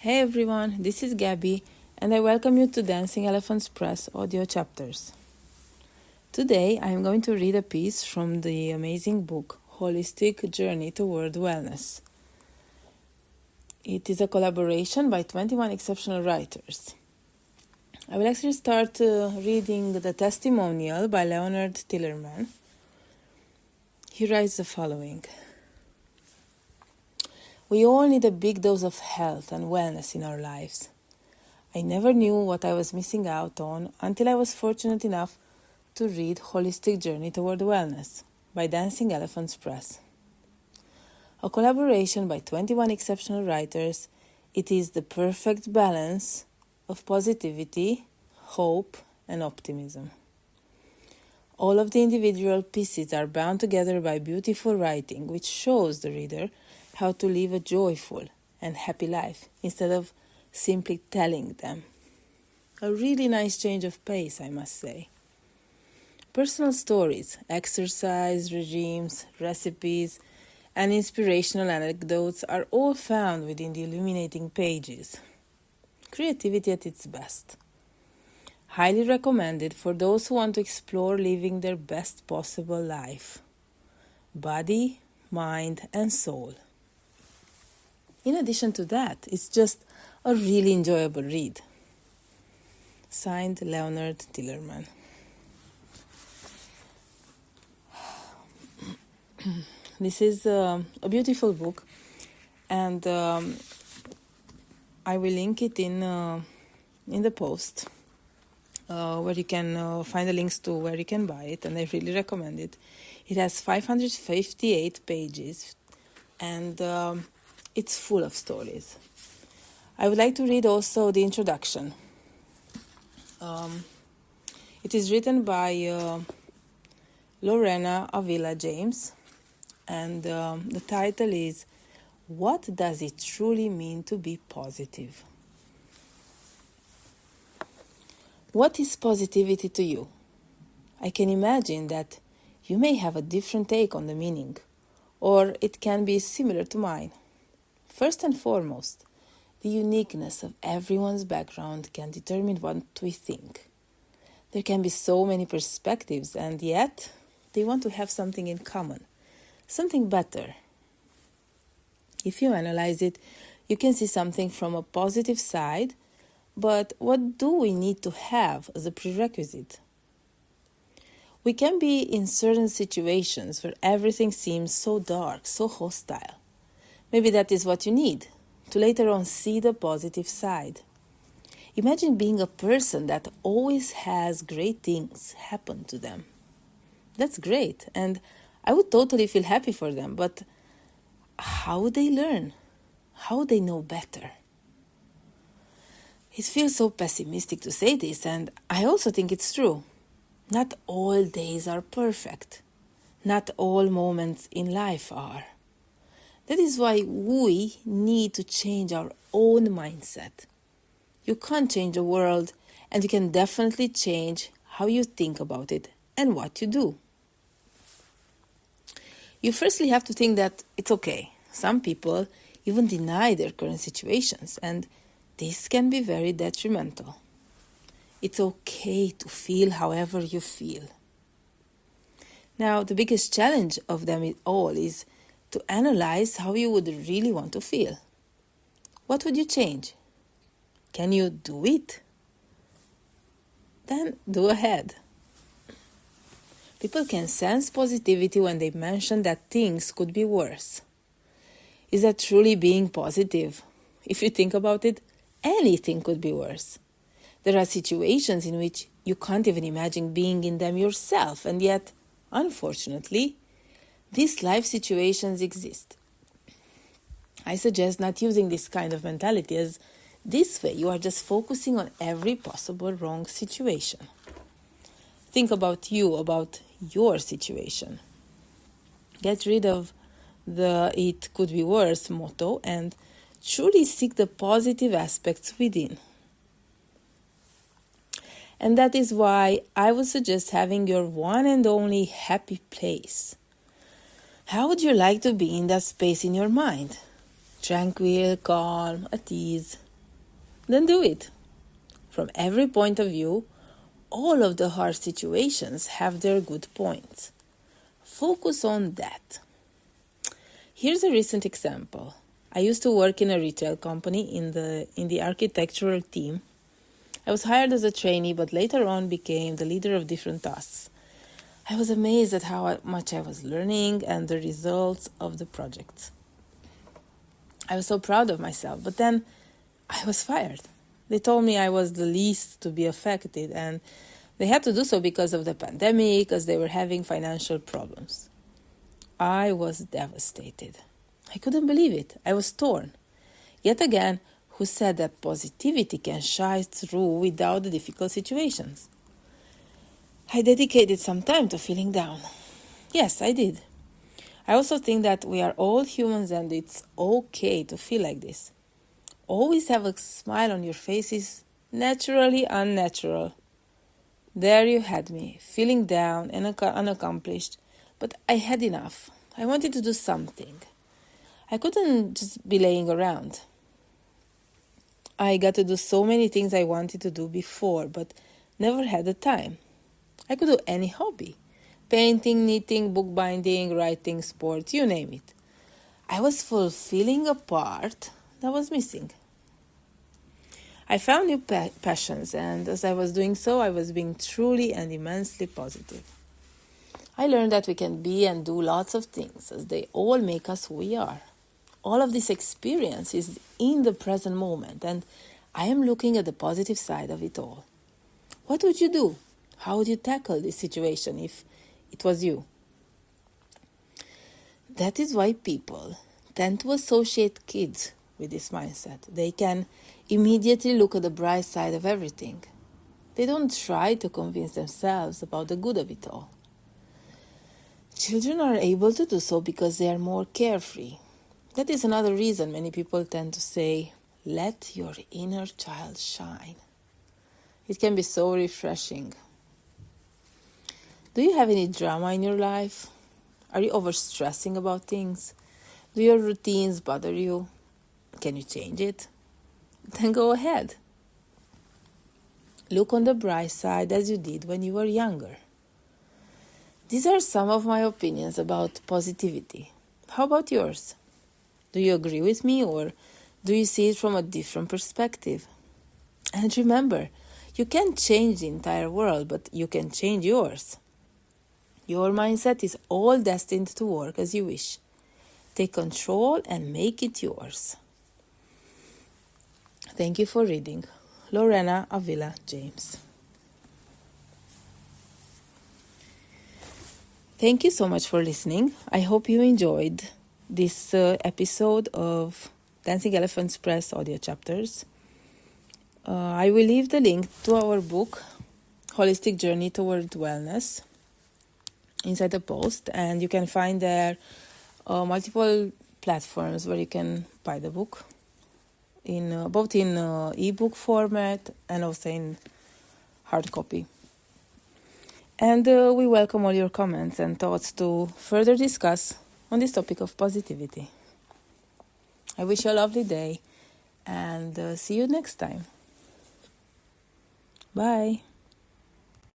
Hey everyone, this is Gabby, and I welcome you to Dancing Elephants Press audio chapters. Today I am going to read a piece from the amazing book Holistic Journey Toward Wellness. It is a collaboration by 21 exceptional writers. I will actually start reading the Testimonial by Leonard Tillerman. He writes the following. We all need a big dose of health and wellness in our lives. I never knew what I was missing out on until I was fortunate enough to read Holistic Journey Toward Wellness by Dancing Elephants Press. A collaboration by 21 exceptional writers, it is the perfect balance of positivity, hope, and optimism. All of the individual pieces are bound together by beautiful writing, which shows the reader how to live a joyful and happy life instead of simply telling them. A really nice change of pace, I must say. Personal stories, exercise regimes, recipes, and inspirational anecdotes are all found within the illuminating pages. Creativity at its best. Highly recommended for those who want to explore living their best possible life. Body, mind, and soul. In addition to that, it's just a really enjoyable read. Signed, Leonard Tillerman. This is a beautiful book, and I will link it in the post where you can find the links to where you can buy it, and I really recommend it. It has 558 pages, and it's full of stories. I would like to read also the introduction. It is written by Lorena Avila James, and the title is What Does It Truly Mean to Be Positive? What is positivity to you? I can imagine that you may have a different take on the meaning, or it can be similar to mine. First and foremost, the uniqueness of everyone's background can determine what we think. There can be so many perspectives, and yet they want to have something in common, something better. If you analyze it, you can see something from a positive side, but what do we need to have as a prerequisite? We can be in certain situations where everything seems so dark, so hostile. Maybe that is what you need, to later on see the positive side. Imagine being a person that always has great things happen to them. That's great, and I would totally feel happy for them, but how would they learn? How would they know better? It feels so pessimistic to say this, and I also think it's true. Not all days are perfect. Not all moments in life are. That is why we need to change our own mindset. You can't change the world, and you can definitely change how you think about it and what you do. You firstly have to think that it's okay. Some people even deny their current situations, and this can be very detrimental. It's okay to feel however you feel. Now, the biggest challenge of them all is to analyze how you would really want to feel. What would you change? Can you do it? Then do ahead. People can sense positivity when they mention that things could be worse. Is that truly being positive? If you think about it, anything could be worse. There are situations in which you can't even imagine being in them yourself, and yet, unfortunately, these life situations exist. I suggest not using this kind of mentality, as this way you are just focusing on every possible wrong situation. Think about you, about your situation. Get rid of the "it could be worse" motto and truly seek the positive aspects within. And that is why I would suggest having your one and only happy place. How would you like to be in that space in your mind? Tranquil, calm, at ease, then do it. From every point of view, all of the hard situations have their good points. Focus on that. Here's a recent example. I used to work in a retail company in the architectural team. I was hired as a trainee, but later on became the leader of different tasks. I was amazed at how much I was learning and the results of the projects. I was so proud of myself, but then I was fired. They told me I was the least to be affected, and they had to do so because of the pandemic, as they were having financial problems. I was devastated. I couldn't believe it. I was torn. Yet again, who said that positivity can shine through without the difficult situations? I dedicated some time to feeling down. Yes, I did. I also think that we are all humans and it's okay to feel like this. Always have a smile on your face is naturally unnatural. There you had me, feeling down and unaccomplished, but I had enough. I wanted to do something. I couldn't just be laying around. I got to do so many things I wanted to do before, but never had the time. I could do any hobby. Painting, knitting, bookbinding, writing, sports, you name it. I was fulfilling a part that was missing. I found new passions, and as I was doing so, I was being truly and immensely positive. I learned that we can be and do lots of things, as they all make us who we are. All of this experience is in the present moment, and I am looking at the positive side of it all. What would you do? How would you tackle this situation if it was you? That is why people tend to associate kids with this mindset. They can immediately look at the bright side of everything. They don't try to convince themselves about the good of it all. Children are able to do so because they are more carefree. That is another reason many people tend to say, let your inner child shine. It can be so refreshing. Do you have any drama in your life? Are you overstressing about things? Do your routines bother you? Can you change it? Then go ahead. Look on the bright side as you did when you were younger. These are some of my opinions about positivity. How about yours? Do you agree with me, or do you see it from a different perspective? And remember, you can't change the entire world, but you can change yours. Your mindset is all destined to work as you wish. Take control and make it yours. Thank you for reading. Lorena Avila James. Thank you so much for listening. I hope you enjoyed this episode of Dancing Elephants Press audio chapters. I will leave the link to our book, Holistic Journey Toward Wellness, inside the post, and you can find there multiple platforms where you can buy the book, in both in ebook format and also in hard copy. And we welcome all your comments and thoughts to further discuss on this topic of positivity. I wish you a lovely day and see you next time. Bye.